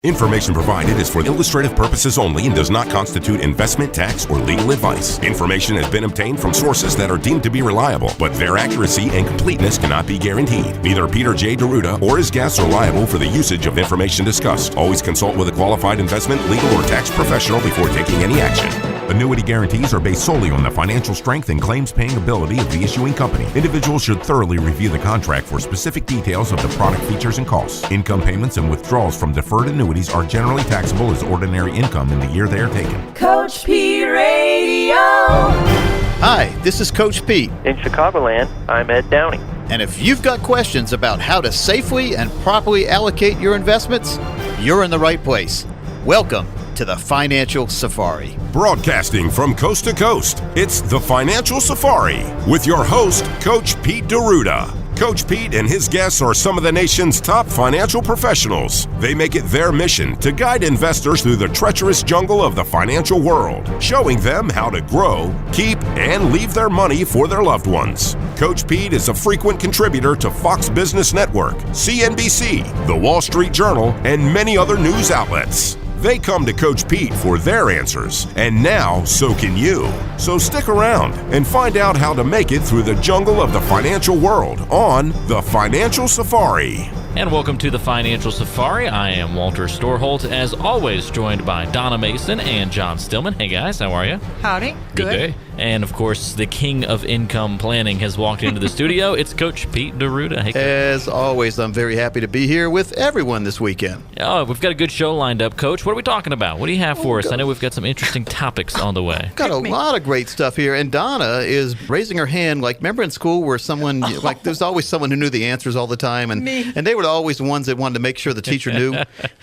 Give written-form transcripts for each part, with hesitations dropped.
Information provided is for illustrative purposes only and does not constitute investment, tax, or legal advice. Information has been obtained from sources that are deemed to be reliable, but their accuracy and completeness cannot be guaranteed. Neither Peter J. D'Arruda or his guests are liable for the usage of information discussed. Always consult with a qualified investment, legal, or tax professional before taking any action. Annuity guarantees are based solely on the financial strength and claims-paying ability of the issuing company. Individuals should thoroughly review the contract for specific details of the product features and costs. Income payments and withdrawals from deferred annuities are generally taxable as ordinary income in the year they are taken. Coach P Radio. Hi, this is Coach Pete. In Chicagoland, I'm Ed Downey. And if you've got questions about how to safely and properly allocate your investments, you're in the right place. Welcome to the Financial Safari. Broadcasting from coast to coast, it's the Financial Safari with your host, Coach Pete D'Arruda. Coach Pete and his guests are some of the nation's top financial professionals. They make it their mission to guide investors through the treacherous jungle of the financial world, showing them how to grow, keep, and leave their money for their loved ones. Coach Pete is a frequent contributor to Fox Business Network, CNBC, The Wall Street Journal, and many other news outlets. They come to Coach Pete for their answers, and now so can you. So stick around and find out how to make it through the jungle of the financial world on the Financial Safari. And welcome to the Financial Safari. I am Walter Storholt, as always, joined by Donna Mason and John Stillman. Hey guys, how are you? Howdy. Good day. And of course, the king of income planning has walked into the studio. It's Coach Pete D'Arruda. Hey, As always, I'm very happy to be here with everyone this weekend. Oh, we've got a good show lined up, Coach. What are we talking about? What do you have for us? I know we've got some interesting topics on the way. Got a lot of great stuff here, and Donna is raising her hand. Like, remember in school where someone, like, there's always someone who knew the answers all the time, and they were always the ones that wanted to make sure the teacher knew.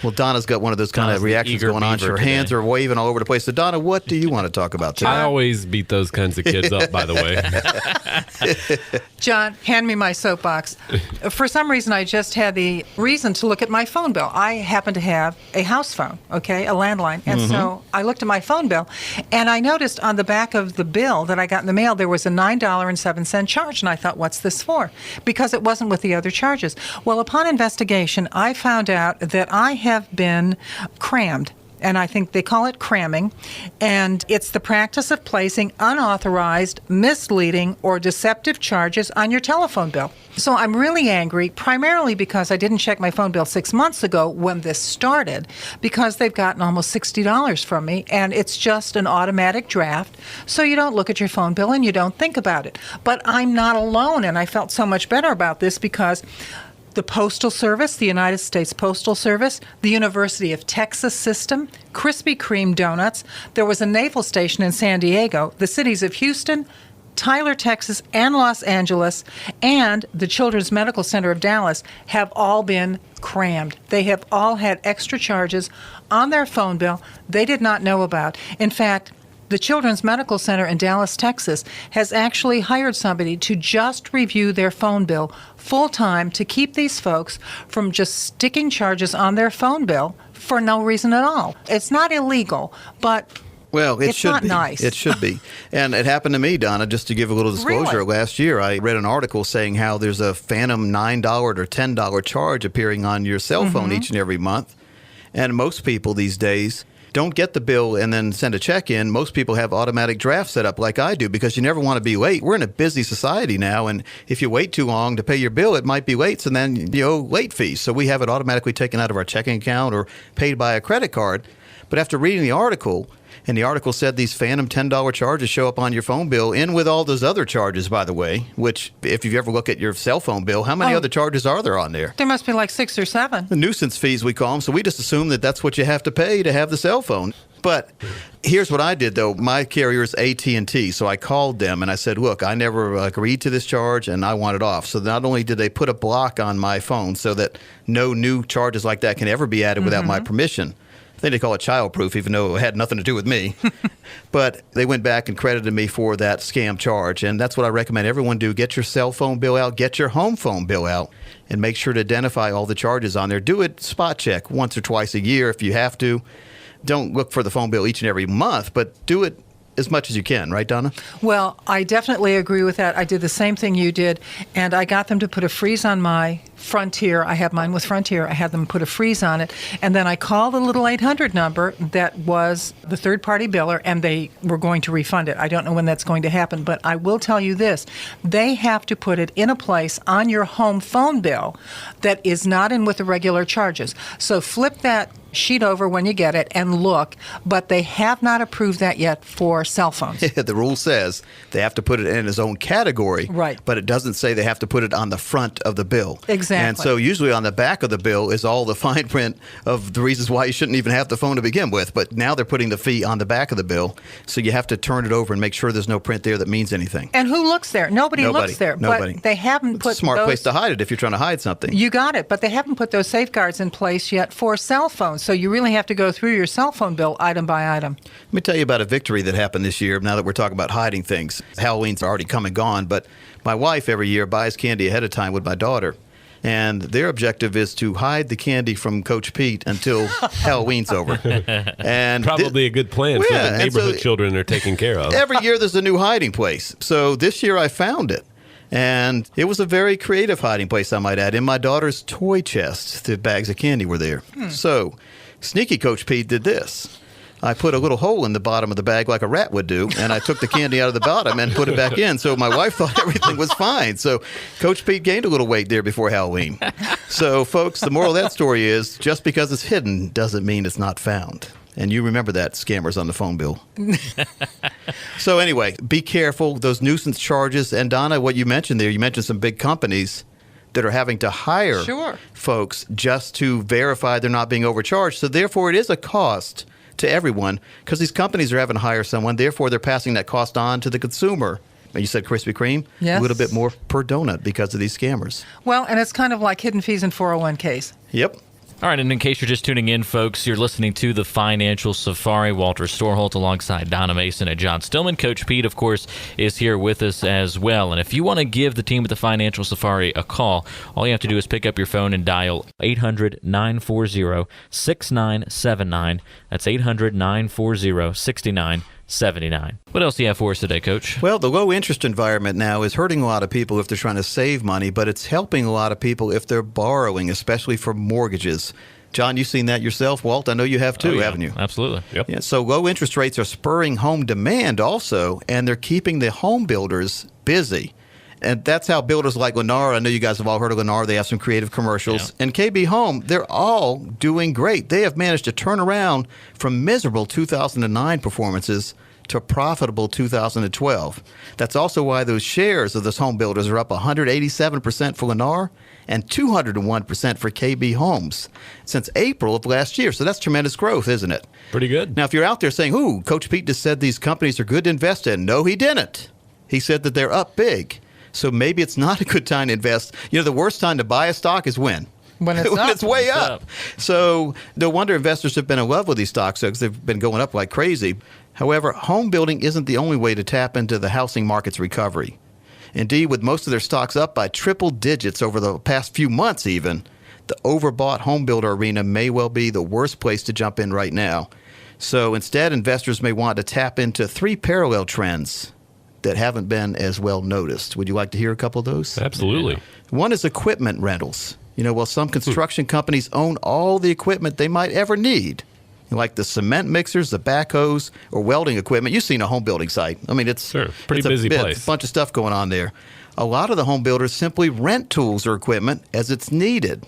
Well, Donna's got one of those kind of reactions going on. Her hands are waving all over the place. So, Donna, what do you want to talk about today? I always beat those kinds of kids up, by the way. John, hand me my soapbox. For some reason, I just had the reason to look at my phone bill. I happen to have a house phone, okay, a landline. And so I looked at my phone bill, and I noticed on the back of the bill that I got in the mail, there was a $9.07 charge. And I thought, what's this for? Because it wasn't with the other charges. Well, upon investigation, I found out that I have been crammed. And I think they call it cramming, and it's the practice of placing unauthorized, misleading, or deceptive charges on your telephone bill. So I'm really angry, primarily because I didn't check my phone bill 6 months ago when this started, because they've gotten almost $60 from me, and it's just an automatic draft, so you don't look at your phone bill and you don't think about it. But I'm not alone, and I felt so much better about this because the Postal Service, the United States Postal Service, the University of Texas System, Krispy Kreme Donuts, there was a naval station in San Diego, the cities of Houston, Tyler, Texas, and Los Angeles, and the Children's Medical Center of Dallas have all been crammed. They have all had extra charges on their phone bill they did not know about. In fact, the Children's Medical Center in Dallas, Texas, has actually hired somebody to just review their phone bill full-time to keep these folks from just sticking charges on their phone bill for no reason at all. It's not illegal, but well, it it's should not be. nice. It should be. And it happened to me, Donna, just to give a little disclosure. Really? Last year, I read an article saying how there's a phantom $9 or $10 charge appearing on your cell phone each and every month. And most people these days don't get the bill and then send a check in. Most people have automatic draft set up like I do because you never want to be late. We're in a busy society now, and if you wait too long to pay your bill, it might be late, so then you owe late fees. So we have it automatically taken out of our checking account or paid by a credit card. But after reading the article, and the article said these phantom $10 charges show up on your phone bill, in with all those other charges, by the way, which if you ever look at your cell phone bill, how many other charges are there on there? there must be like 6 or 7. The nuisance fees, we call them. So we just assume that that's what you have to pay to have the cell phone. But here's what I did, though. My carrier is AT&T, so I called them and I said, look, I never agreed to this charge and I want it off. So not only did they put a block on my phone so that no new charges like that can ever be added without my permission. I think they call it childproof, even though it had nothing to do with me. But they went back and credited me for that scam charge. And that's what I recommend everyone do. Get your cell phone bill out, get your home phone bill out, and make sure to identify all the charges on there. Do it spot check once or twice a year if you have to. Don't look for the phone bill each and every month, but do it as much as you can, right, Donna? Well, I definitely agree with that. I did the same thing you did, and I got them to put a freeze on my Frontier. I have mine with Frontier. I had them put a freeze on it, and then I called the little 800 number that was the third-party biller, and they were going to refund it. I don't know when that's going to happen, but I will tell you this. They have to put it in a place on your home phone bill that is not in with the regular charges. So flip that sheet over when you get it and look, but they have not approved that yet for cell phones. The rule says they have to put it in its own category, Right. But it doesn't say they have to put it on the front of the bill. Exactly. And so usually on the back of the bill is all the fine print of the reasons why you shouldn't even have the phone to begin with. But now they're putting the fee on the back of the bill, so you have to turn it over and make sure there's no print there that means anything. And who looks there? Nobody looks there. Nobody. But they haven't It's put a smart those, place to hide it if you're trying to hide something. You got it, but they haven't put those safeguards in place yet for cell phones. So you really have to go through your cell phone bill item by item. Let me tell you about a victory that happened this year now that we're talking about hiding things. Halloween's already come and gone, but my wife every year buys candy ahead of time with my daughter. And their objective is to hide the candy from Coach Pete until Halloween's over. And Probably a good plan so Yeah, the and neighborhood so- children are taken care of. every year there's a new hiding place. So this year I found it. And it was a very creative hiding place, I might add. In my daughter's toy chest, the bags of candy were there. So sneaky Coach Pete did this. I put a little hole in the bottom of the bag like a rat would do, and I took the candy out of the bottom and put it back in. So my wife thought everything was fine. So Coach Pete gained a little weight there before Halloween. So, folks, the moral of that story is just because it's hidden doesn't mean it's not found. And you remember that, scammers on the phone bill. So anyway, be careful, those nuisance charges. And Donna, what you mentioned there, you mentioned some big companies that are having to hire Sure. folks just to verify they're not being overcharged. So therefore, it is a cost to everyone because these companies are having to hire someone. Therefore, they're passing that cost on to the consumer. And you said Krispy Kreme? Yes. A little bit more per donut because of these scammers. Well, and it's kind of like hidden fees in 401ks. Yep. All right, and in case you're just tuning in, folks, you're listening to the Financial Safari. Walter Storholt alongside Donna Mason and John Stillman. Coach Pete, of course, is here with us as well. And if you want to give the team at the Financial Safari a call, all you have to do is pick up your phone and dial 800-940-6979. That's 800-940-6979. What else do you have for us today, Coach? Well, the low interest environment now is hurting a lot of people if they're trying to save money, but it's helping a lot of people if they're borrowing, especially for mortgages. John, you've seen that yourself. Walt, I know you have too, Oh, yeah, haven't you? Absolutely. Yep. Yeah, so low interest rates are spurring home demand also, and they're keeping the home builders busy. And that's how builders like Lennar, I know you guys have all heard of Lennar, they have some creative commercials. Yeah. And KB Home, they're all doing great. They have managed to turn around from miserable 2009 performances to profitable 2012. That's also why those shares of those home builders are up 187% for Lennar and 201% for KB Homes since April of last year. So that's tremendous growth, isn't it? Pretty good. Now, if you're out there saying, ooh, Coach Pete just said these companies are good to invest in. No, he didn't. He said that they're up big. So maybe it's not a good time to invest. You know, the worst time to buy a stock is when? When it's up. It's way It's up. up. So no wonder investors have been in love with these stocks because they've been going up like crazy. However, home building isn't the only way to tap into the housing market's recovery. Indeed, with most of their stocks up by triple digits over the past few months even, the overbought home builder arena may well be the worst place to jump in right now. So instead, investors may want to tap into three parallel trends that haven't been as well noticed. Would you like to hear a couple of those? Absolutely. One is equipment rentals. You know, while some construction companies own all the equipment they might ever need, like the cement mixers, the backhoes, or welding equipment. You've seen a home building site. I mean, it's Sure. Pretty it's busy it's place. a bunch of stuff going on there. A lot of the home builders simply rent tools or equipment as it's needed.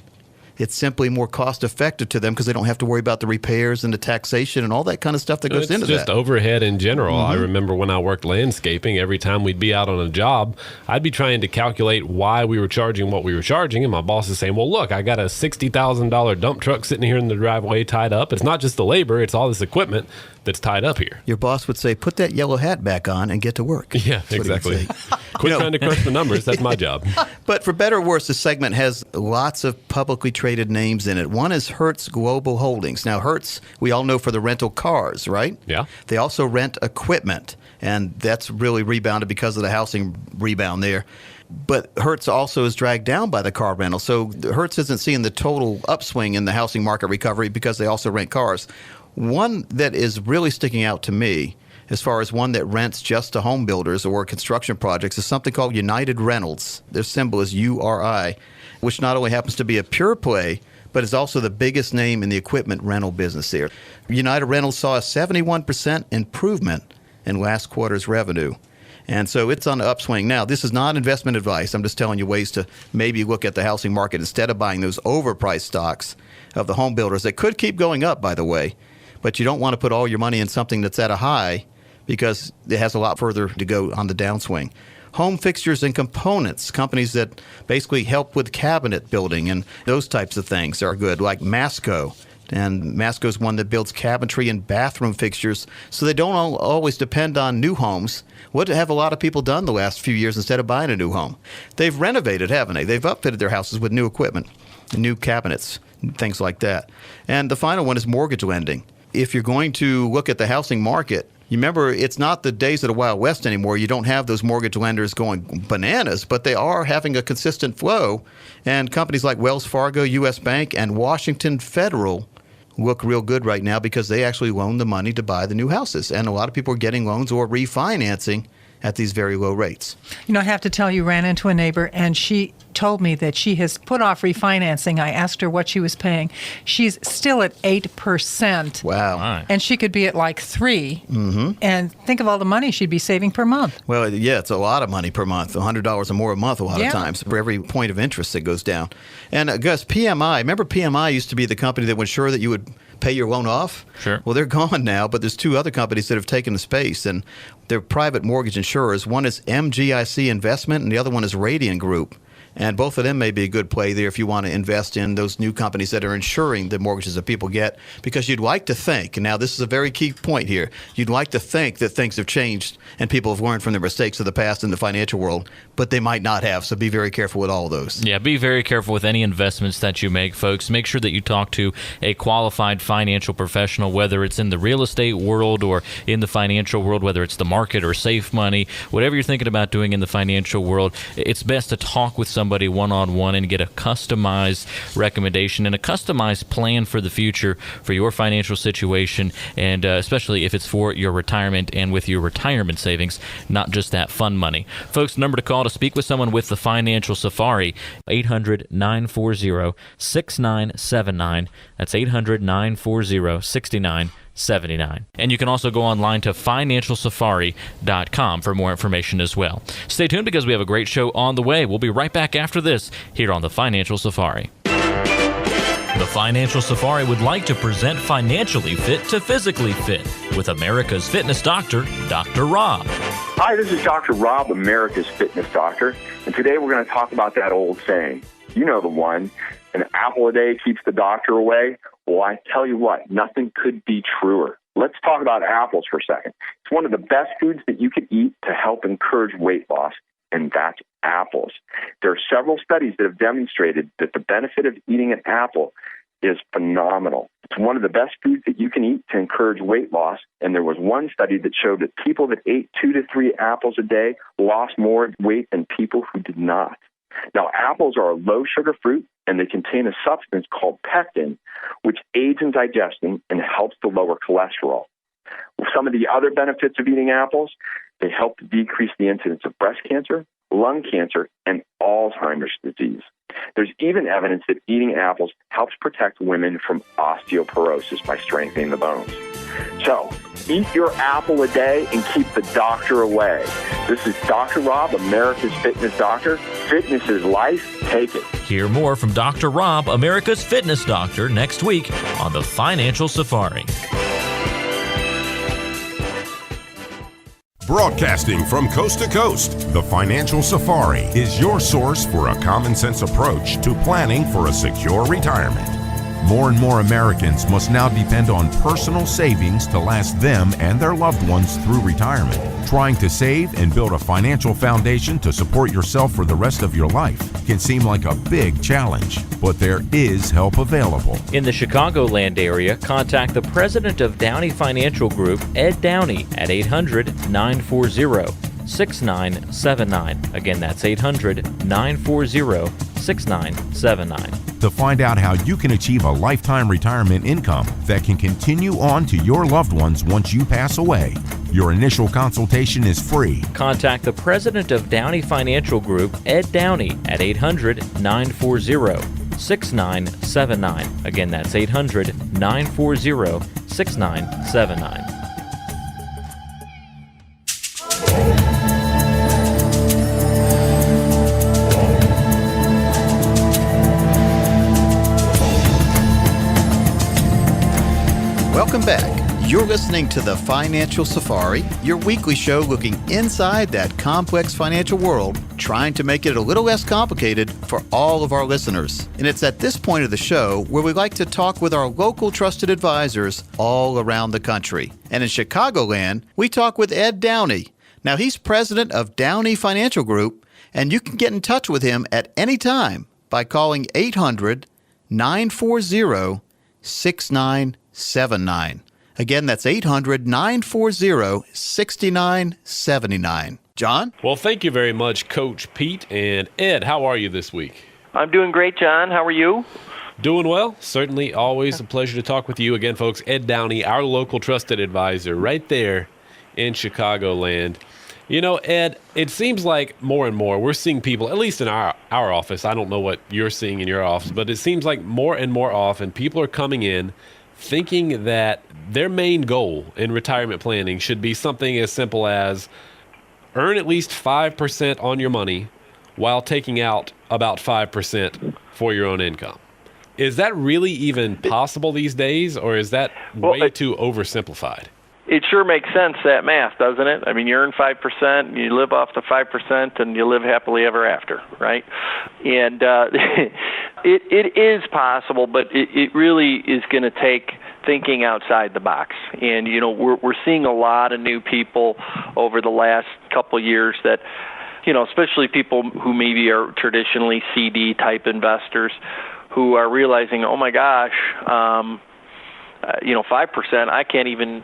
It's simply more cost effective to them because they don't have to worry about the repairs and the taxation and all that kind of stuff that goes It's into just that. overhead in general. I remember when I worked landscaping, every time we'd be out on a job, I'd be trying to calculate why we were charging what we were charging. And my boss is saying, well, look, I got a $60,000 dump truck sitting here in the driveway tied up. It's not just the labor, it's all this equipment that's tied up here. Your boss would say, put that yellow hat back on and get to work. Yeah, That's what he would exactly. say. Quit You know- trying to crush the numbers. That's my job. But for better or worse, this segment has lots of publicly traded names in it. One is Hertz Global Holdings. Now, Hertz, we all know for the rental cars, right? Yeah. They also rent equipment, and that's really rebounded because of the housing rebound there. But Hertz also is dragged down by the car rental. So Hertz isn't seeing the total upswing in the housing market recovery because they also rent cars. One that is really sticking out to me, as far as one that rents just to home builders or construction projects, is something called United Rentals. Their symbol is URI, which not only happens to be a pure play, but is also the biggest name in the equipment rental business there. United Rentals saw a 71% improvement in last quarter's revenue. And so it's on the upswing. Now, this is not investment advice. I'm just telling you ways to maybe look at the housing market instead of buying those overpriced stocks of the home builders that could keep going up, by the way. But you don't want to put all your money in something that's at a high because it has a lot further to go on the downswing. Home fixtures and components, companies that basically help with cabinet building and those types of things are good, like Masco. And Masco is one that builds cabinetry and bathroom fixtures, so they don't always depend on new homes. What have a lot of people done the last few years instead of buying a new home? They've renovated, haven't they? They've upfitted their houses with new equipment, new cabinets, things like that. And the final one is mortgage lending. If you're going to look at the housing market, you remember, it's not the days of the Wild West anymore. You don't have those mortgage lenders going bananas, but they are having a consistent flow. And companies like Wells Fargo, U.S. Bank, and Washington Federal look real good right now because they actually loan the money to buy the new houses. And a lot of people are getting loans or refinancing at these very low rates. You know, I have to tell you, ran into a neighbor, and she told me that she has put off refinancing. I asked her what she was paying. She's still at 8%. Wow. My. And she could be at like 3%. Mm-hmm. And think of all the money she'd be saving per month. Well, yeah, it's a lot of money per month, $100 or more a month a lot of times for every point of interest that goes down. And Gus, PMI, remember PMI used to be the company that would ensure that you would pay your loan off? Sure. Well, they're gone now, but there's two other companies that have taken the space, and they're private mortgage insurers. One is MGIC Investment, and the other one is Radian Group. And both of them may be a good play there if you want to invest in those new companies that are insuring the mortgages that people get, because you'd like to think, and now this is a very key point here, you'd like to think that things have changed and people have learned from their mistakes of the past in the financial world, but they might not have, so be very careful with all of those. Yeah, be very careful with any investments that you make, folks. Make sure that you talk to a qualified financial professional, whether it's in the real estate world or in the financial world, whether it's the market or safe money, whatever you're thinking about doing in the financial world, it's best to talk with somebody one-on-one and get a customized recommendation and a customized plan for the future for your financial situation, and especially if it's for your retirement and with your retirement savings, not just that fun money. Folks, the number to call to speak with someone with the Financial Safari, 800-940-6979. That's 800-940-6979. And you can also go online to financialsafari.com for more information as well. Stay tuned because we have a great show on the way. We'll be right back after this here on the Financial Safari. The Financial Safari would like to present Financially Fit to Physically Fit with America's Fitness Doctor, Dr. Rob. Hi, this is Dr. Rob, America's Fitness Doctor, and today we're going to talk about that old saying. You know the one, an apple a day keeps the doctor away. Well, I tell you what, nothing could be truer. Let's talk about apples for a second. It's one of the best foods that you could eat to help encourage weight loss, and that's apples. There are several studies that have demonstrated that the benefit of eating an apple is phenomenal. It's one of the best foods that you can eat to encourage weight loss, and there was one study that showed that people that ate 2 to 3 apples a day lost more weight than people who did not. Now, apples are a low-sugar fruit, and they contain a substance called pectin, which aids in digestion and helps to lower cholesterol. Some of the other benefits of eating apples, they help to decrease the incidence of breast cancer, lung cancer, and Alzheimer's disease. There's even evidence that eating apples helps protect women from osteoporosis by strengthening the bones. So, eat your apple a day and keep the doctor away. This is Dr. Rob, America's Fitness Doctor. Fitness is life. Take it. Hear more from Dr. Rob, America's Fitness Doctor, next week on the Financial Safari. Broadcasting from coast to coast, the Financial Safari is your source for a common sense approach to planning for a secure retirement. More and more Americans must now depend on personal savings to last them and their loved ones through retirement. Trying to save and build a financial foundation to support yourself for the rest of your life can seem like a big challenge, but there is help available. In the Chicagoland area, contact the president of Downey Financial Group, Ed Downey, at 800-940-6979. Again, that's 800-940-6979. 6979. To find out how you can achieve a lifetime retirement income that can continue on to your loved ones once you pass away, your initial consultation is free. Contact the president of Downey Financial Group, Ed Downey, at 800-940-6979. Again, that's 800-940-6979. Welcome back. You're listening to the Financial Safari, your weekly show looking inside that complex financial world, trying to make it a little less complicated for all of our listeners. And it's at this point of the show where we like to talk with our local trusted advisors all around the country. And in Chicagoland, we talk with Ed Downey. Now, he's president of Downey Financial Group, and you can get in touch with him at any time by calling 800-940-6979. Again, that's 800-940-6979. John? Well, thank you very much, Coach Pete. And Ed, how are you this week? I'm doing great, John. How are you? Doing well. Certainly always a pleasure to talk with you again, folks. Ed Downey, our local trusted advisor right there in Chicagoland. You know, Ed, it seems like more and more we're seeing people, at least in our office. I don't know what you're seeing in your office, but it seems like more and more often people are coming in thinking that their main goal in retirement planning should be something as simple as earn at least 5% on your money while taking out about 5% for your own income. Is that really even possible these days, or is that way too oversimplified? It sure makes sense, that math, doesn't it? I mean, you earn 5%, you live off the 5%, and you live happily ever after, right? And it is possible, but it really is going to take thinking outside the box. And, you know, we're seeing a lot of new people over the last couple years that, you know, especially people who maybe are traditionally CD-type investors who are realizing, oh, my gosh, 5%,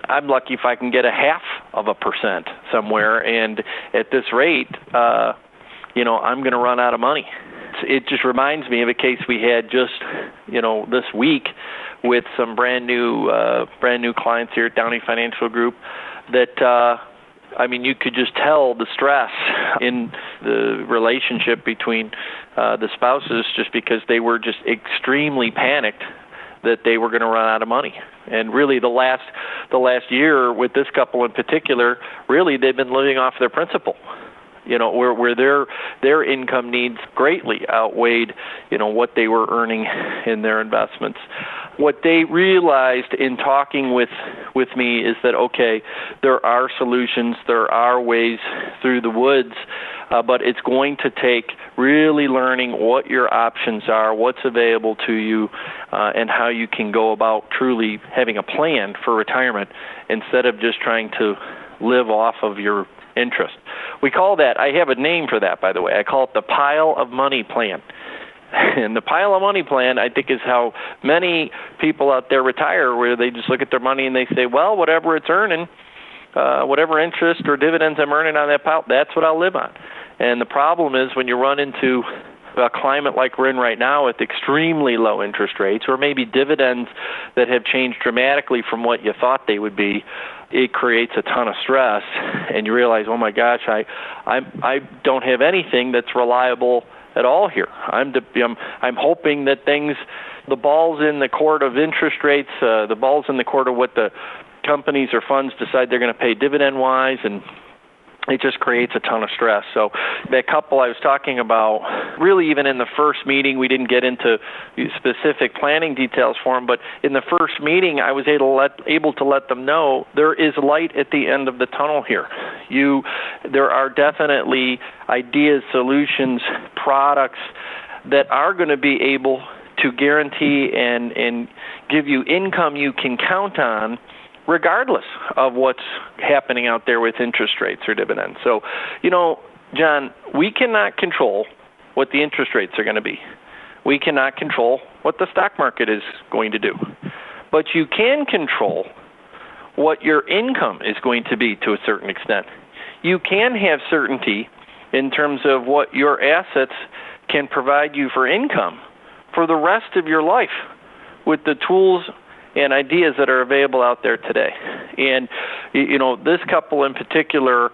I'm lucky if I can get 0.5% somewhere. And at this rate, I'm going to run out of money. It just reminds me of a case we had just, this week with some brand new clients here at Downey Financial Group that, you could just tell the stress in the relationship between the spouses just because they were just extremely panicked that they were going to run out of money. And really the last year with this couple in particular, really they've been living off their principal, where their income needs greatly outweighed, what they were earning in their investments. What they realized in talking with me is that, okay, there are solutions, there are ways through the woods, but it's going to take really learning what your options are, what's available to you, and how you can go about truly having a plan for retirement instead of just trying to live off of your interest. We call that, I have a name for that, by the way. I call it the pile of money plan. And the pile of money plan, I think, is how many people out there retire, where they just look at their money and they say, well, whatever it's earning, whatever interest or dividends I'm earning on that pile, that's what I'll live on. And the problem is when you run into a climate like we're in right now with extremely low interest rates, or maybe dividends that have changed dramatically from what you thought they would be, it creates a ton of stress, and you realize, oh my gosh, I don't have anything that's reliable at all here. I'm hoping that the ball's in the court of interest rates, the ball's in the court of what the companies or funds decide they're going to pay dividend-wise, and it just creates a ton of stress. So that couple I was talking about, really even in the first meeting, we didn't get into specific planning details for them, but in the first meeting, I was able to let them know there is light at the end of the tunnel here. There are definitely ideas, solutions, products that are going to be able to guarantee and give you income you can count on regardless of what's happening out there with interest rates or dividends. So, John, we cannot control what the interest rates are going to be. We cannot control what the stock market is going to do. But you can control what your income is going to be to a certain extent. You can have certainty in terms of what your assets can provide you for income for the rest of your life with the tools and ideas that are available out there today. And this couple in particular,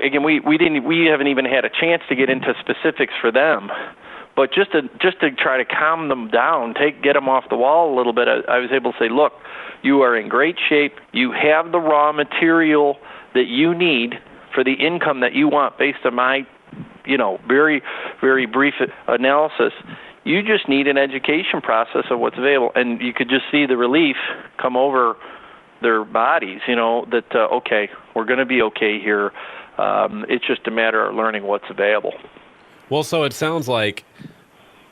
again, we haven't even had a chance to get into specifics for them, but just to try to calm them down, get them off the wall a little bit, I was able to say, look, you are in great shape. You have the raw material that you need for the income that you want based on my, very, very brief analysis. You just need an education process of what's available. And you could just see the relief come over their bodies, that, okay, we're going to be okay here. It's just a matter of learning what's available. Well, so it sounds like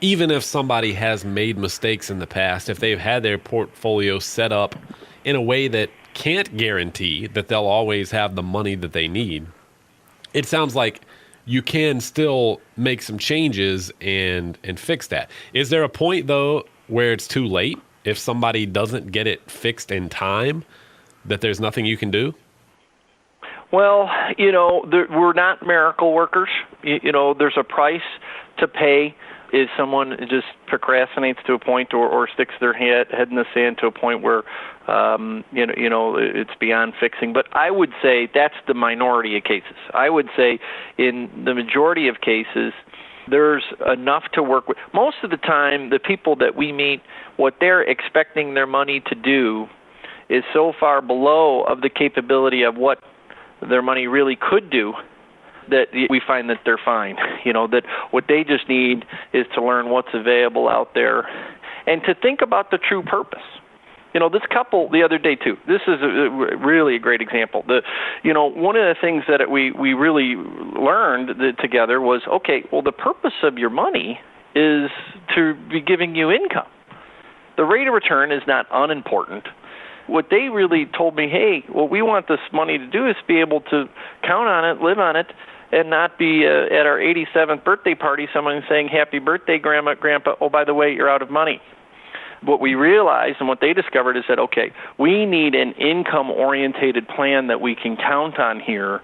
even if somebody has made mistakes in the past, if they've had their portfolio set up in a way that can't guarantee that they'll always have the money that they need, it sounds like you can still make some changes and fix that. Is there a point, though, where it's too late? If somebody doesn't get it fixed in time, that there's nothing you can do? Well, we're not miracle workers. There's a price to pay if someone just procrastinates to a point or sticks their head in the sand to a point where, it's beyond fixing. But I would say that's the minority of cases. I would say in the majority of cases, there's enough to work with. Most of the time, the people that we meet, what they're expecting their money to do is so far below of the capability of what their money really could do that we find that they're fine. That what they just need is to learn what's available out there and to think about the true purpose. This couple the other day too, this is really a great example. One of the things that we really learned together was, okay, well, the purpose of your money is to be giving you income. The rate of return is not unimportant. What they really told me, hey, what we want this money to do is be able to count on it, live on it, and not be at our 87th birthday party, someone saying, happy birthday, Grandma, Grandpa, oh, by the way, you're out of money. What we realized and what they discovered is that, okay, we need an income-orientated plan that we can count on here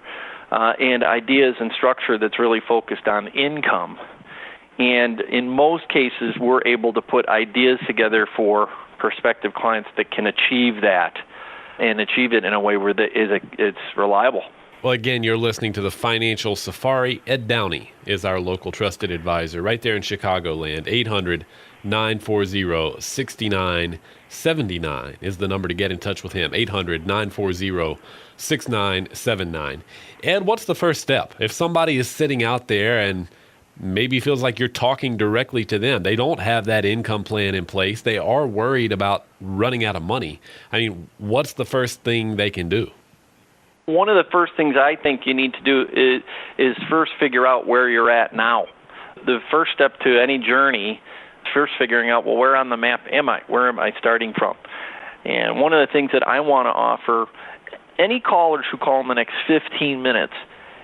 and ideas and structure that's really focused on income. And in most cases, we're able to put ideas together for prospective clients that can achieve that and achieve it in a way where it's reliable. Well, again, you're listening to the Financial Safari. Ed Downey is our local trusted advisor right there in Chicagoland. 800-940-6979 is the number to get in touch with him. 800-940-6979. Ed, what's the first step? If somebody is sitting out there and maybe feels like you're talking directly to them, they don't have that income plan in place, they are worried about running out of money. I mean, what's the first thing they can do? One of the first things I think you need to do is first figure out where you're at now. The first step to any journey is first figuring out, well, where on the map am I? Where am I starting from? And one of the things that I want to offer any callers who call in the next 15 minutes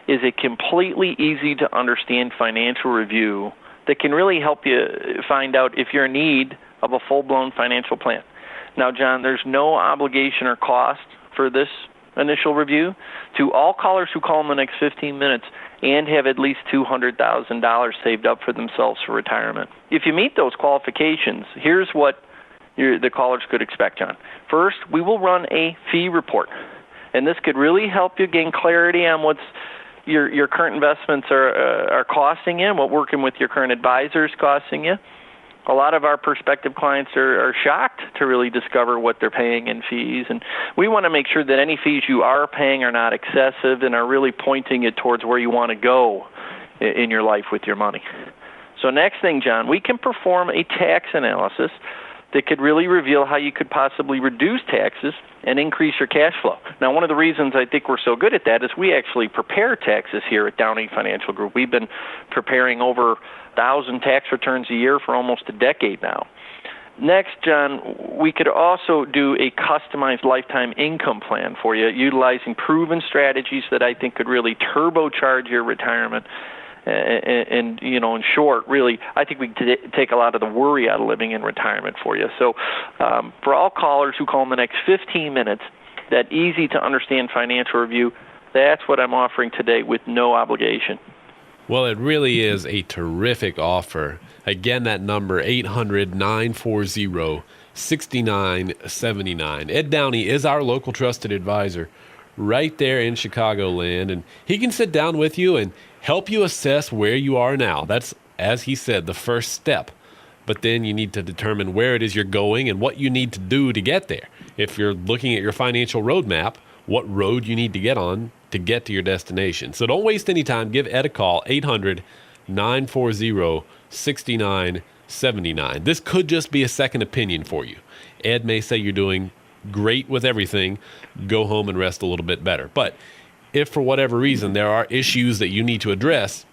is a completely easy to understand financial review that can really help you find out if you're in need of a full-blown financial plan. Now, John, there's no obligation or cost for this initial review. To all callers who call in the next 15 minutes and have at least $200,000 saved up for themselves for retirement. If you meet those qualifications, here's what the callers could expect, John. First, we will run a fee report, and this could really help you gain clarity on what's your current investments are costing you and what working with your current advisor is costing you. A lot of our prospective clients are shocked to really discover what they're paying in fees, and we want to make sure that any fees you are paying are not excessive and are really pointing it towards where you want to go in your life with your money. So next thing, John, we can perform a tax analysis that could really reveal how you could possibly reduce taxes and increase your cash flow. Now, one of the reasons I think we're so good at that is we actually prepare taxes here at Downey Financial Group. We've been preparing over 1,000 tax returns a year for almost a decade now. Next, John, we could also do a customized lifetime income plan for you, utilizing proven strategies that I think could really turbocharge your retirement. And in short, really, I think we can take a lot of the worry out of living in retirement for you. So for all callers who call in the next 15 minutes, that easy to understand financial review, that's what I'm offering today with no obligation. Well, it really is a terrific offer. Again, that number, 800-940-6979. Ed Downey is our local trusted advisor right there in Chicagoland, and he can sit down with you and help you assess where you are now. That's, as he said, the first step. But then you need to determine where it is you're going and what you need to do to get there. If you're looking at your financial roadmap, what road you need to get on to get to your destination. So don't waste any time. Give Ed a call, 800-940-6979. This could just be a second opinion for you. Ed may say you're doing great with everything. Go home and rest a little bit better. But if for whatever reason there are issues that you need to address,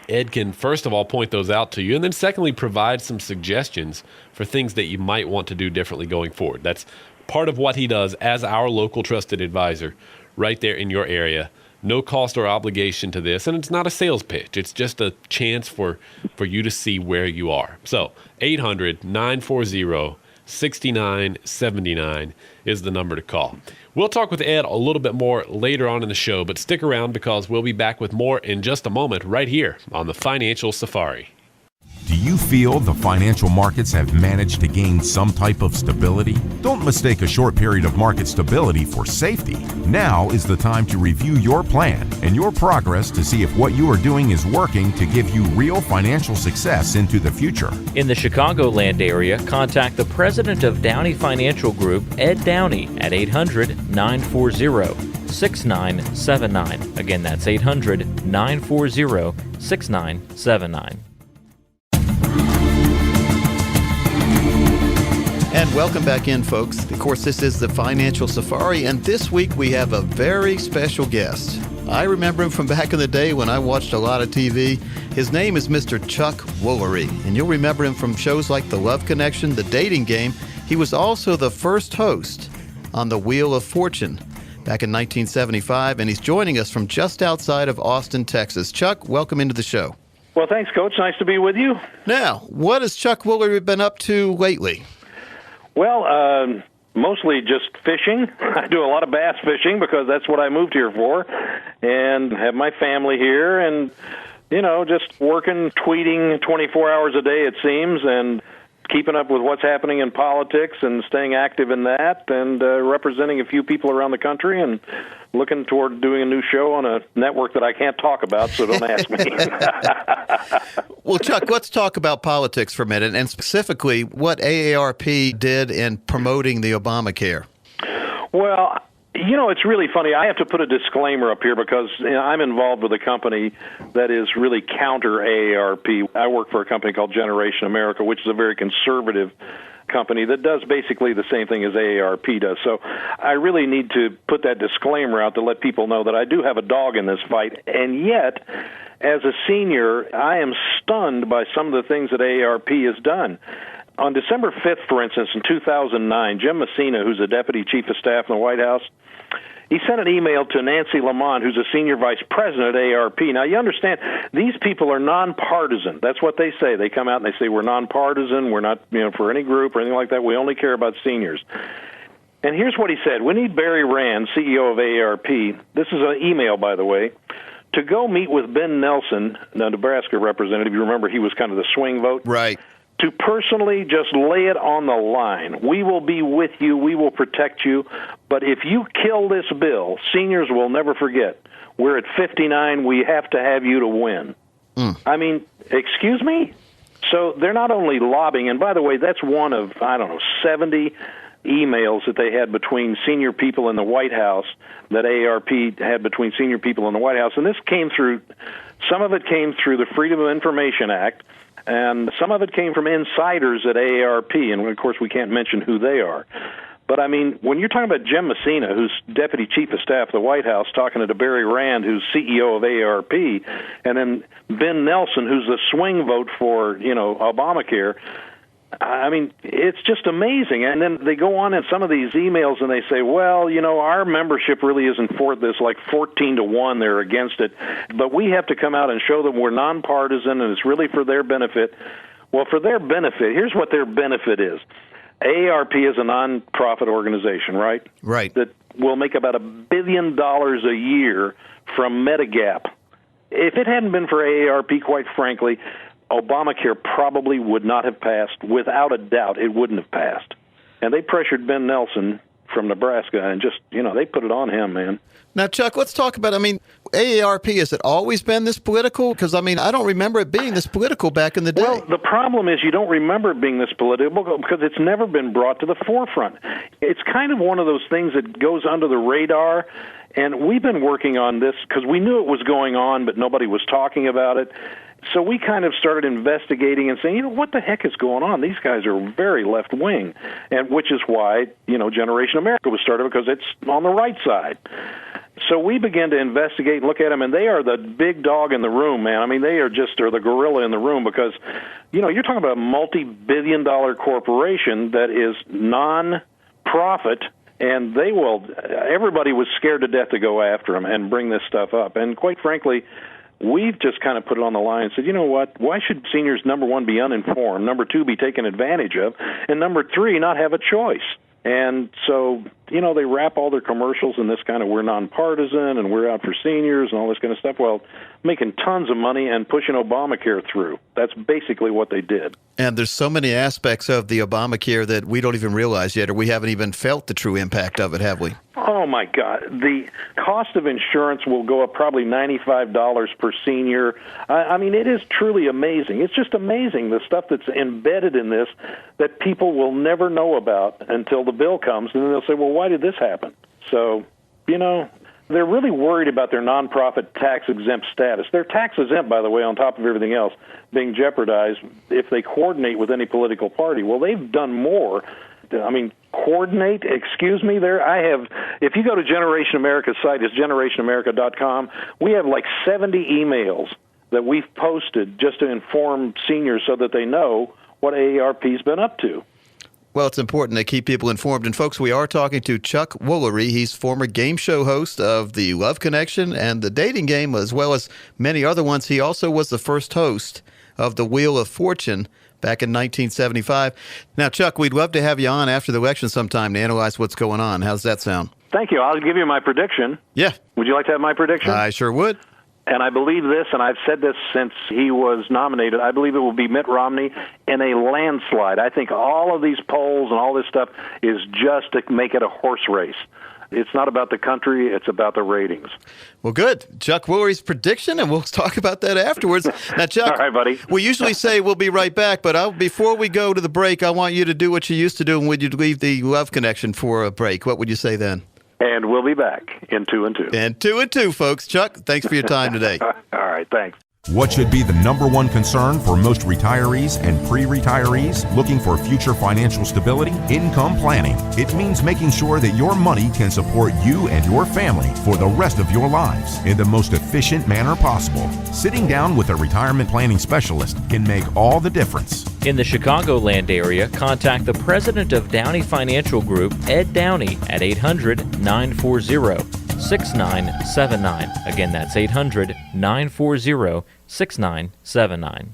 Ed can first of all point those out to you, and then secondly provide some suggestions for things that you might want to do differently going forward. That's part of what he does as our local trusted advisor right there in your area. No cost or obligation to this, and it's not a sales pitch. It's just a chance for you to see where you are. So 800-940-6979 is the number to call. We'll talk with Ed a little bit more later on in the show, but stick around because we'll be back with more in just a moment right here on the Financial Safari. Do you feel the financial markets have managed to gain some type of stability? Don't mistake a short period of market stability for safety. Now is the time to review your plan and your progress to see if what you are doing is working to give you real financial success into the future. In the Chicagoland area, contact the president of Downey Financial Group, Ed Downey, at 800-940-6979. Again, that's 800-940-6979. And welcome back in, folks. Of course, this is the Financial Safari, and this week we have a very special guest. I remember him from back in the day when I watched a lot of TV. His name is Mr. Chuck Woolery, and you'll remember him from shows like The Love Connection, The Dating Game. He was also the first host on The Wheel of Fortune back in 1975, and he's joining us from just outside of Austin, Texas. Chuck, welcome into the show. Well, thanks, Coach. Nice to be with you. Now, what has Chuck Woolery been up to lately? Well, mostly just fishing. I do a lot of bass fishing because that's what I moved here for, and have my family here, and, you know, just working, tweeting 24 hours a day, it seems, and keeping up with what's happening in politics and staying active in that, and representing a few people around the country, and looking toward doing a new show on a network that I can't talk about, so don't ask me. Well, Chuck, let's talk about politics for a minute, and specifically what AARP did in promoting the Obamacare. Well, you know, it's really funny. I have to put a disclaimer up here because I'm involved with a company that is really counter AARP. I work for a company called Generation America, which is a very conservative company that does basically the same thing as AARP does. So I really need to put that disclaimer out to let people know that I do have a dog in this fight. And yet, as a senior, I am stunned by some of the things that AARP has done. On December 5th, for instance, in 2009, Jim Messina, who's a deputy chief of staff in the White House, he sent an email to Nancy Lamont, who's a senior vice president at AARP. Now, you understand, these people are nonpartisan. That's what they say. They come out and they say, we're nonpartisan. We're not, for any group or anything like that. We only care about seniors. And here's what he said. We need Barry Rand, CEO of AARP. This is an email, by the way, to go meet with Ben Nelson, the Nebraska representative. You remember he was kind of the swing vote? Right. To personally just lay it on the line. We will be with you. We will protect you. But if you kill this bill, seniors will never forget. We're at 59. We have to have you to win. I mean, excuse me? So they're not only lobbying, and by the way, that's one of, 70 emails that they had between senior people in the White House, that AARP had between senior people in the White House. And this came through, some of it came through the Freedom of Information Act, and some of it came from insiders at AARP, and of course we can't mention who they are. But I mean, when you're talking about Jim Messina, who's Deputy Chief of Staff of the White House, talking to Barry Rand, who's CEO of AARP, and then Ben Nelson, who's the swing vote for, Obamacare, I mean, it's just amazing. And then they go on in some of these emails and they say, well, our membership really isn't for this, like 14-1, they're against it. But we have to come out and show them we're nonpartisan and it's really for their benefit. Well, for their benefit, here's what their benefit is. AARP is a nonprofit organization, right? Right. That will make about $1 billion a year from Medigap. if it hadn't been for AARP, quite frankly, Obamacare probably would not have passed. Without a doubt, it wouldn't have passed. And they pressured Ben Nelson from Nebraska, and just, they put it on him, man. Now, Chuck, let's talk about, AARP, has it always been this political? Because, I don't remember it being this political back in the day. Well, the problem is you don't remember it being this political because it's never been brought to the forefront. It's kind of one of those things that goes under the radar, and we've been working on this because we knew it was going on, but nobody was talking about it. So we kind of started investigating and saying, what the heck is going on? These guys are very left-wing, and which is why, Generation America was started, because it's on the right side. So we began to investigate and look at them, and they are the big dog in the room, man. They are the gorilla in the room because, you're talking about a multi-billion-dollar corporation that is non-profit, and everybody was scared to death to go after them and bring this stuff up. And quite frankly, we've just kind of put it on the line and said, you know what, why should seniors, number one, be uninformed, number two, be taken advantage of, and number three, not have a choice? And so, they wrap all their commercials in this kind of we're nonpartisan and we're out for seniors and all this kind of stuff. Well, making tons of money and pushing Obamacare through. That's basically what they did. And there's so many aspects of the Obamacare that we don't even realize yet, or we haven't even felt the true impact of it, have we? Oh, my God. The cost of insurance will go up probably $95 per senior. It is truly amazing. It's just amazing, the stuff that's embedded in this that people will never know about until the bill comes, and then they'll say, well, why did this happen? So, they're really worried about their nonprofit tax-exempt status. They're tax-exempt, by the way, on top of everything else, being jeopardized if they coordinate with any political party. Well, they've done more. Coordinate, excuse me, if you go to Generation America's site, it's generationamerica.com, we have like 70 emails that we've posted just to inform seniors so that they know what AARP's been up to. Well, it's important to keep people informed. And, folks, we are talking to Chuck Woolery. He's former game show host of the Love Connection and the Dating Game, as well as many other ones. He also was the first host of the Wheel of Fortune back in 1975. Now, Chuck, we'd love to have you on after the election sometime to analyze what's going on. How's that sound? Thank you. I'll give you my prediction. Yeah. Would you like to have my prediction? I sure would. And I believe this, and I've said this since he was nominated, I believe it will be Mitt Romney in a landslide. I think all of these polls and all this stuff is just to make it a horse race. It's not about the country, it's about the ratings. Well, good. Chuck Woolery's prediction, and we'll talk about that afterwards. Now, Chuck, all right, buddy. We usually say we'll be right back, but before we go to the break, I want you to do what you used to do, and would you leave the Love Connection for a break? What would you say then? And we'll be back in 2 and 2. And 2 and 2, folks. Chuck, thanks for your time today. All right, thanks. What should be the number one concern for most retirees and pre-retirees looking for future financial stability? Income planning. It means making sure that your money can support you and your family for the rest of your lives in the most efficient manner possible. Sitting down with a retirement planning specialist can make all the difference. In the Chicagoland area, contact the president of Downey Financial Group, Ed Downey, at 800-940-6979. Again, that's 800-940-6979.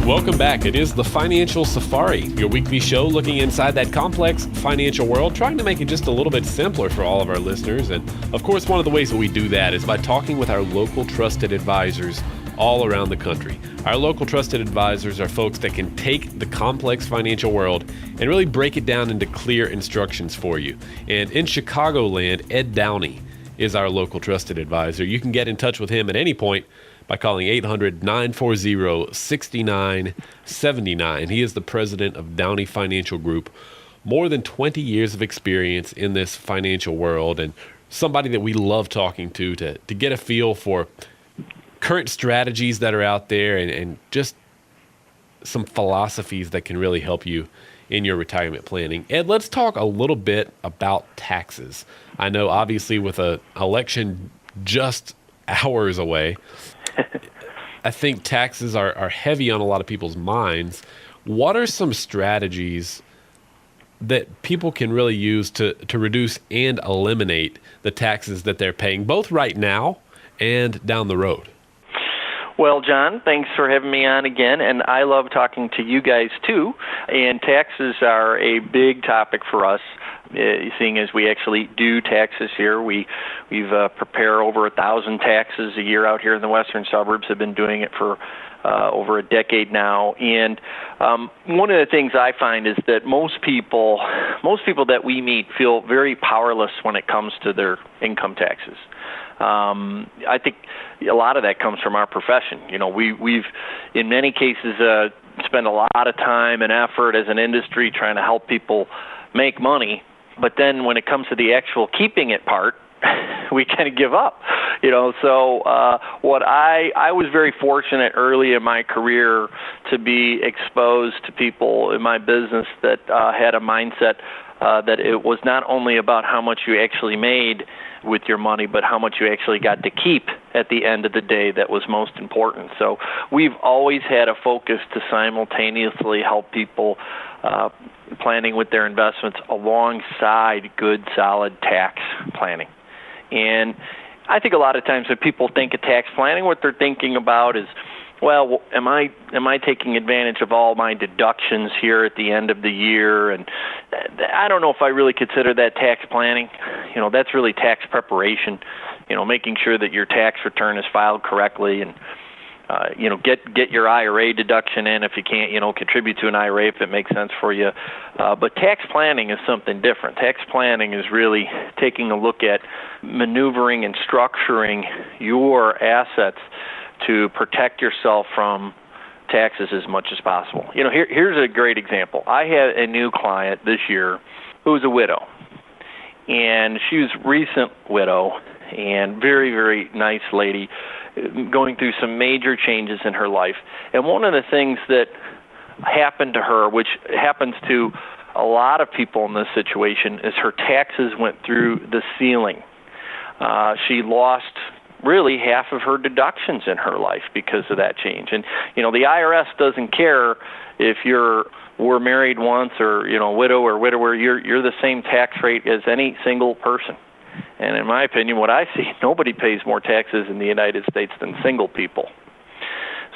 Welcome back. It is the Financial Safari, your weekly show looking inside that complex financial world, trying to make it just a little bit simpler for all of our listeners. And of course, one of the ways that we do that is by talking with our local trusted advisors all around the country. Our local trusted advisors are folks that can take the complex financial world and really break it down into clear instructions for you. And in Chicagoland, Ed Downey is our local trusted advisor. You can get in touch with him at any point by calling 800-940-6979. He is the president of Downey Financial Group. More than 20 years of experience in this financial world, and somebody that we love talking to get a feel for current strategies that are out there and just some philosophies that can really help you in your retirement planning. Ed, let's talk a little bit about taxes. I know obviously with an election just hours away, I think taxes are heavy on a lot of people's minds. What are some strategies that people can really use to reduce and eliminate the taxes that they're paying, both right now and down the road? Well, John, thanks for having me on again, and I love talking to you guys too, and taxes are a big topic for us. seeing as we actually do taxes here. We've prepare over 1,000 taxes a year out here in the western suburbs. Have been doing it for over a decade now. And one of the things I find is that most people that we meet feel very powerless when it comes to their income taxes. I think a lot of that comes from our profession. We've in many cases spend a lot of time and effort as an industry trying to help people make money, but then when it comes to the actual keeping it part, we kind of give up, So what I was very fortunate early in my career to be exposed to people in my business that had a mindset that it was not only about how much you actually made with your money, but how much you actually got to keep at the end of the day that was most important. So we've always had a focus to simultaneously help people planning with their investments alongside good, solid tax planning. And I think a lot of times when people think of tax planning, what they're thinking about is, well, am I taking advantage of all my deductions here at the end of the year? And I don't know if I really consider that tax planning. That's really tax preparation. Making sure that your tax return is filed correctly, and get your IRA deduction in if you can't. Contribute to an IRA if it makes sense for you. But tax planning is something different. Tax planning is really taking a look at maneuvering and structuring your assets to protect yourself from taxes as much as possible. Here's a great example. I had a new client this year who was a widow, and she was a recent widow and very, very nice lady going through some major changes in her life. And one of the things that happened to her, which happens to a lot of people in this situation, is her taxes went through the ceiling. She lost really half of her deductions in her life because of that change. And, the IRS doesn't care if were married once or, widow or widower, you're the same tax rate as any single person. And in my opinion, what I see, nobody pays more taxes in the United States than single people.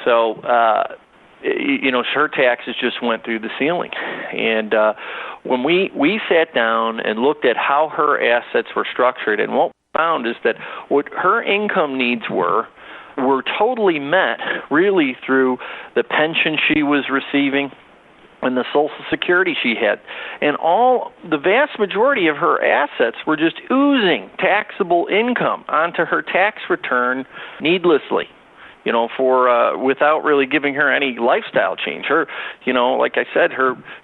So, her taxes just went through the ceiling. And when we sat down and looked at how her assets were structured, and what we found is that what her income needs were totally met really through the pension she was receiving and the Social Security she had. And the vast majority of her assets were just oozing taxable income onto her tax return needlessly, without really giving her any lifestyle change. Her, like I said,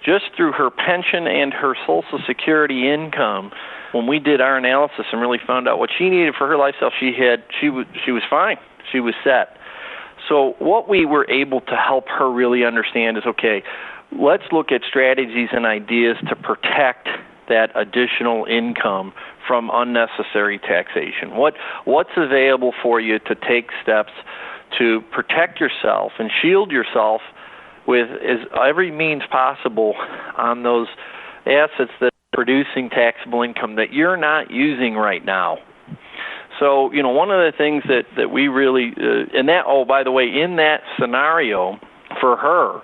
just through her pension and her Social Security income, when we did our analysis and really found out what she needed for her lifestyle, she was fine. She was set. So what we were able to help her really understand is, okay, let's look at strategies and ideas to protect that additional income from unnecessary taxation. What's available for you to take steps to protect yourself and shield yourself with every means possible on those assets that are producing taxable income that you're not using right now. So, one of the things that we really, by the way, in that scenario for her,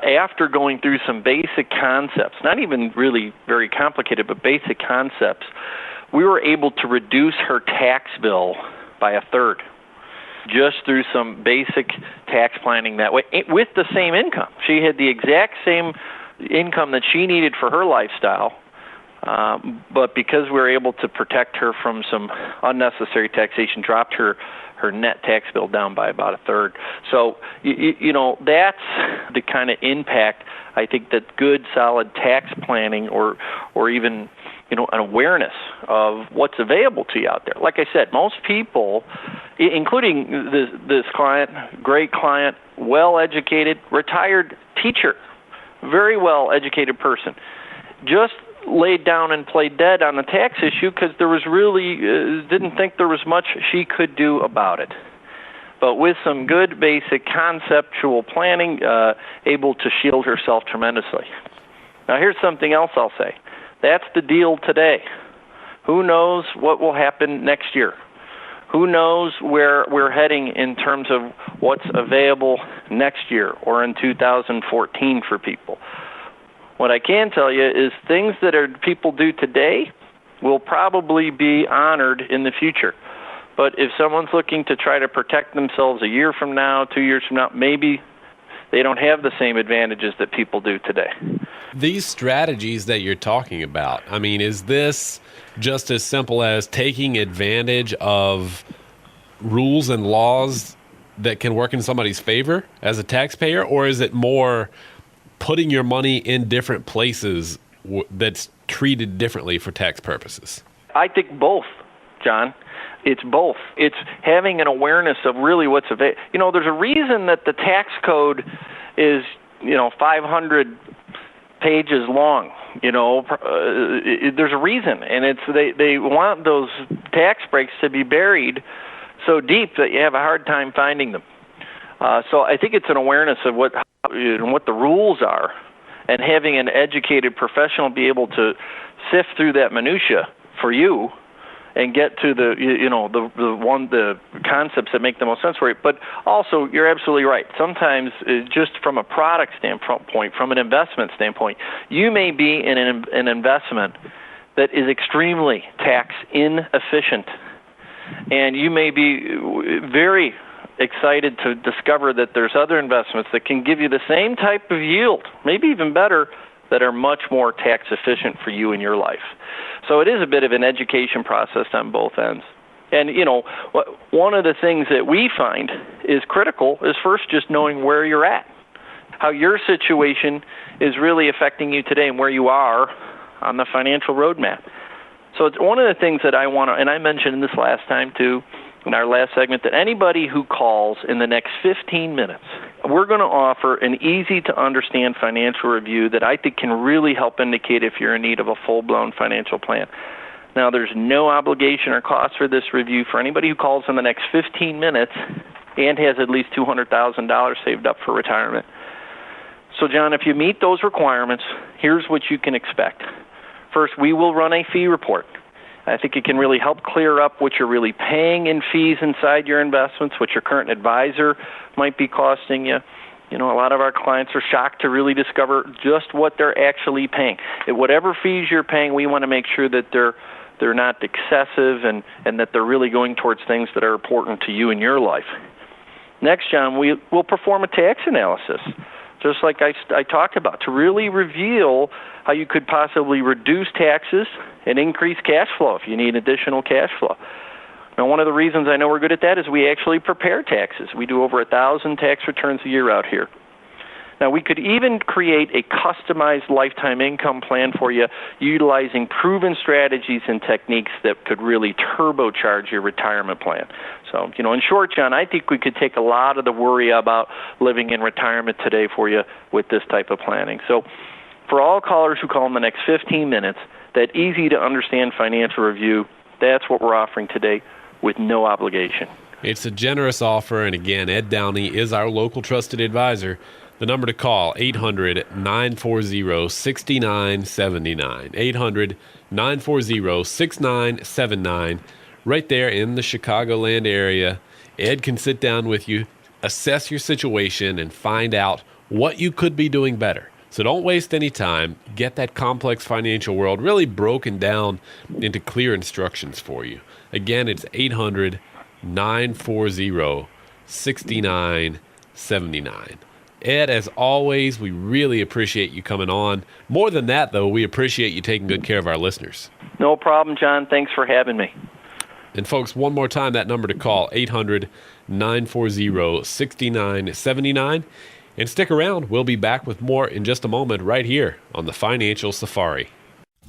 after going through some basic concepts, not even really very complicated, but basic concepts, we were able to reduce her tax bill by a third just through some basic tax planning that way with the same income. She had the exact same income that she needed for her lifestyle, but because we were able to protect her from some unnecessary taxation, dropped her net tax bill down by about a third. So, that's the kind of impact I think that good, solid tax planning or even, an awareness of what's available to you out there. Like I said, most people, including this client, great client, well-educated, retired teacher, very well-educated person, just laid down and played dead on the tax issue because there was really didn't think there was much she could do about it. But with some good basic conceptual planning, able to shield herself tremendously. Now here's something else I'll say. That's the deal today. Who knows what will happen next year? Who knows where we're heading in terms of what's available next year or in 2014 for people? What I can tell you is things that people do today will probably be honored in the future. But if someone's looking to try to protect themselves a year from now, 2 years from now, maybe they don't have the same advantages that people do today. These strategies that you're talking about, I mean, is this just as simple as taking advantage of rules and laws that can work in somebody's favor as a taxpayer, or is it more putting your money in different places that's treated differently for tax purposes? I think both, John. It's both. It's having an awareness of really what's available. There's a reason that the tax code is, 500 pages long. There's a reason, and it's they want those tax breaks to be buried so deep that you have a hard time finding them. So I think it's an awareness of what the rules are, and having an educated professional be able to sift through that minutia for you and get to the concepts that make the most sense for you. But also, you're absolutely right. Sometimes, just from a product standpoint, from an investment standpoint, you may be in an investment that is extremely tax inefficient, and you may be very excited to discover that there's other investments that can give you the same type of yield, maybe even better, that are much more tax efficient for you in your life. So it is a bit of an education process on both ends. And, one of the things that we find is critical is first just knowing where you're at, how your situation is really affecting you today and where you are on the financial roadmap. So it's one of the things that I want to, and I mentioned this last time too, in our last segment, that anybody who calls in the next 15 minutes, we're going to offer an easy-to-understand financial review that I think can really help indicate if you're in need of a full-blown financial plan. Now, there's no obligation or cost for this review for anybody who calls in the next 15 minutes and has at least $200,000 saved up for retirement. So, John, if you meet those requirements, here's what you can expect. First, we will run a fee report. I think it can really help clear up what you're really paying in fees inside your investments, what your current advisor might be costing you. A lot of our clients are shocked to really discover just what they're actually paying. At whatever fees you're paying, we want to make sure that they're not excessive and that they're really going towards things that are important to you in your life. Next, John, we'll perform a tax analysis, just like I talked about, to really reveal how you could possibly reduce taxes and increase cash flow if you need additional cash flow. Now, one of the reasons I know we're good at that is we actually prepare taxes. We do over 1,000 tax returns a year out here. Now, we could even create a customized lifetime income plan for you utilizing proven strategies and techniques that could really turbocharge your retirement plan. So, in short, John, I think we could take a lot of the worry about living in retirement today for you with this type of planning. So, for all callers who call in the next 15 minutes, that easy-to-understand financial review, that's what we're offering today with no obligation. It's a generous offer, and again, Ed Downey is our local trusted advisor. The number to call, 800-940-6979. 800-940-6979. Right there in the Chicagoland area. Ed can sit down with you, assess your situation, and find out what you could be doing better. So don't waste any time. Get that complex financial world really broken down into clear instructions for you. Again, it's 800-940-6979. Ed, as always, we really appreciate you coming on. More than that, though, we appreciate you taking good care of our listeners. No problem, John. Thanks for having me. And, folks, one more time, that number to call, 800-940-6979. And stick around. We'll be back with more in just a moment right here on the Financial Safari.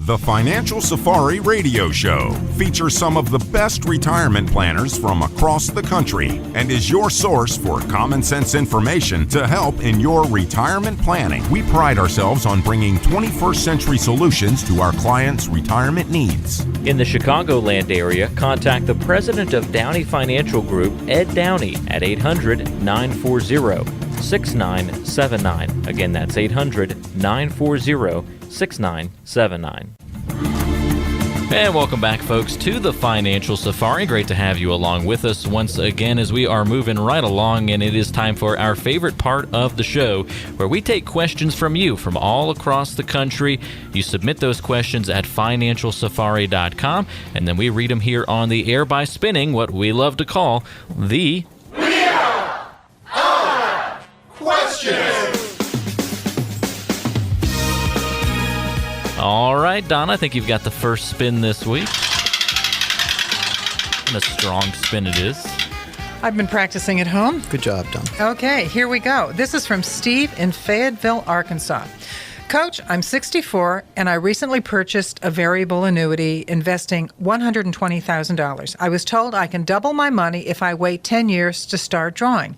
The Financial Safari Radio Show features some of the best retirement planners from across the country and is your source for common sense information to help in your retirement planning. We pride ourselves on bringing 21st century solutions to our clients' retirement needs. In the Chicagoland area, contact the president of Downey Financial Group, Ed Downey, at 800-940-6979. Again, that's 800-940-6979. And welcome back, folks, to the Financial Safari. Great to have you along with us once again as we are moving right along, and it is time for our favorite part of the show, where we take questions from you from all across the country. You submit those questions at financialsafari.com, and then we read them here on the air by spinning what we love to call the All right, Donna, I think you've got the first spin this week. And a strong spin it is. I've been practicing at home. Good job, Donna. Okay, here we go. This is from Steve in Fayetteville, Arkansas. Coach, I'm 64, and I recently purchased a variable annuity investing $120,000. I was told I can double my money if I wait 10 years to start drawing.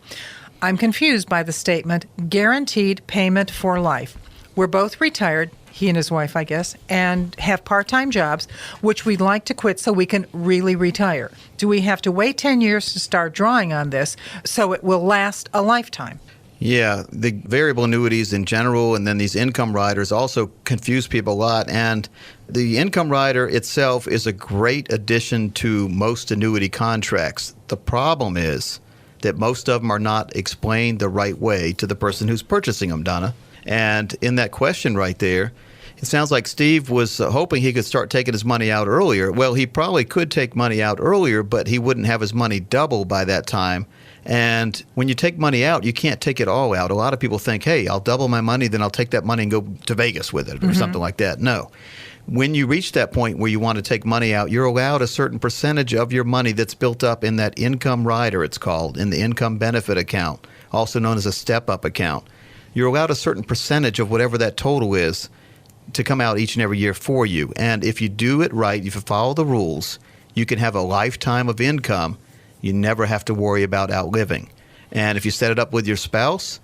I'm confused by the statement, guaranteed payment for life. We're both retired, he and his wife, I guess, and have part-time jobs, which we'd like to quit so we can really retire. Do we have to wait 10 years to start drawing on this so it will last a lifetime? Yeah, the variable annuities in general and then these income riders also confuse people a lot. And the income rider itself is a great addition to most annuity contracts. The problem is that most of them are not explained the right way to the person who's purchasing them, Donna. And in that question right there, it sounds like Steve was hoping he could start taking his money out earlier. Well, he probably could take money out earlier, but he wouldn't have his money double by that time. And when you take money out, you can't take it all out. A lot of people think, hey, I'll double my money, then I'll take that money and go to Vegas with it or something like that. No. When you reach that point where you want to take money out, you're allowed a certain percentage of your money that's built up in that income rider, it's called, in the income benefit account, also known as a step-up account. You're allowed a certain percentage of whatever that total is to come out each and every year for you. And if you do it right, if you follow the rules, you can have a lifetime of income. You never have to worry about outliving. And if you set it up with your spouse,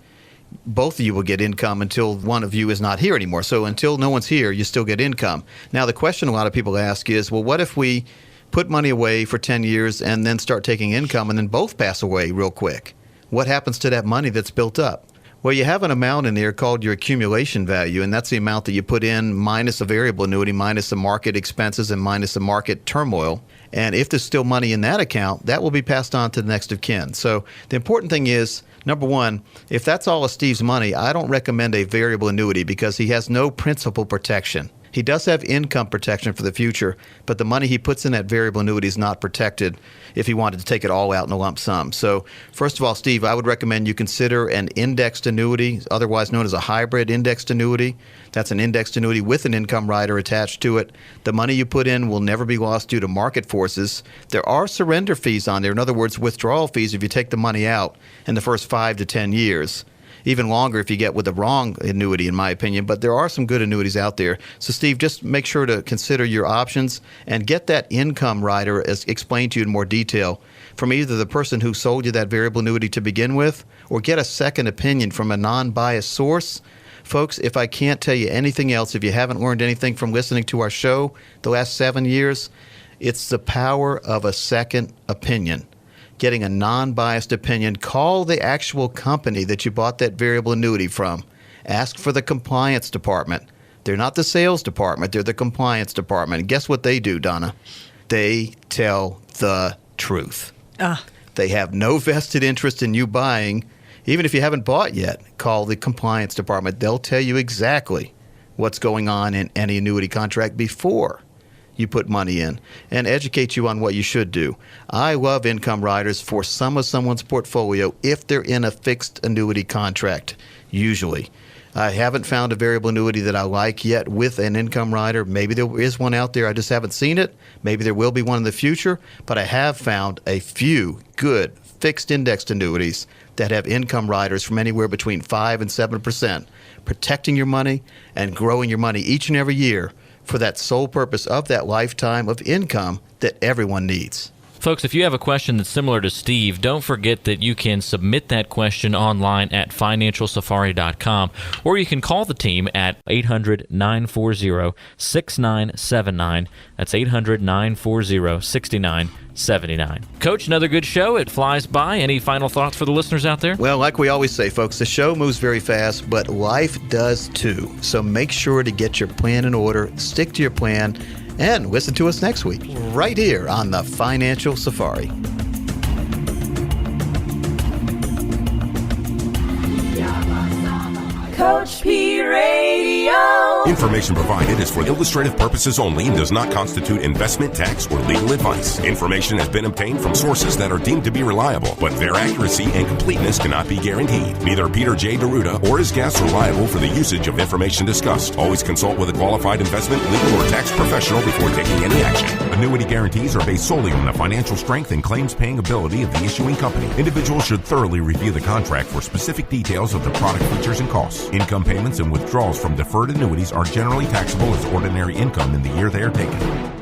both of you will get income until one of you is not here anymore. So until no one's here, you still get income. Now, the question a lot of people ask is, well, what if we put money away for 10 years and then start taking income and then both pass away real quick? What happens to that money that's built up? Well, you have an amount in there called your accumulation value, and that's the amount that you put in minus a variable annuity, minus the market expenses, and minus the market turmoil. And if there's still money in that account, that will be passed on to the next of kin. So the important thing is, number one, if that's all of Steve's money, I don't recommend a variable annuity because he has no principal protection. He does have income protection for the future, but the money he puts in that variable annuity is not protected if he wanted to take it all out in a lump sum. So first of all, Steve, I would recommend you consider an indexed annuity, otherwise known as a hybrid indexed annuity. That's an indexed annuity with an income rider attached to it. The money you put in will never be lost due to market forces. There are surrender fees on there. In other words, withdrawal fees if you take the money out in the first 5 to 10 years. Even longer if you get with the wrong annuity, in my opinion. But there are some good annuities out there. So, Steve, just make sure to consider your options and get that income rider as explained to you in more detail from either the person who sold you that variable annuity to begin with or get a second opinion from a non-biased source. Folks, if I can't tell you anything else, if you haven't learned anything from listening to our show the last 7 years, it's the power of a second opinion. Getting a non-biased opinion. Call the actual company that you bought that variable annuity from. Ask for the compliance department. They're not the sales department. They're the compliance department. And guess what they do, Donna? They tell the truth. They have no vested interest in you buying. Even if you haven't bought yet, call the compliance department. They'll tell you exactly what's going on in any annuity contract before you put money in and educate you on what you should do. I love income riders for some of someone's portfolio if they're in a fixed annuity contract, usually. I haven't found a variable annuity that I like yet with an income rider. Maybe there is one out there. I just haven't seen it. Maybe there will be one in the future. But I have found a few good fixed indexed annuities that have income riders from anywhere between 5 and 7%, protecting your money and growing your money each and every year for that sole purpose of that lifetime of income that everyone needs. Folks, if you have a question that's similar to Steve, don't forget that you can submit that question online at financialsafari.com, or you can call the team at 800-940-6979. That's 800-940-6979. Coach, another good show. It flies by. Any final thoughts for the listeners out there? Well, like we always say, folks, the show moves very fast, but life does too. So make sure to get your plan in order, stick to your plan, And listen to us next week, right here on the Financial Safari. Coach P Radio. Information provided is for illustrative purposes only and does not constitute investment, tax, or legal advice. Information has been obtained from sources that are deemed to be reliable, but their accuracy and completeness cannot be guaranteed. Neither Peter J. D'Arruda or his guests are liable for the usage of information discussed. Always consult with a qualified investment, legal, or tax professional before taking any action. Annuity guarantees are based solely on the financial strength and claims-paying ability of the issuing company. Individuals should thoroughly review the contract for specific details of the product features and costs. Income payments and withdrawals from deferred annuities are generally taxable as ordinary income in the year they are taken.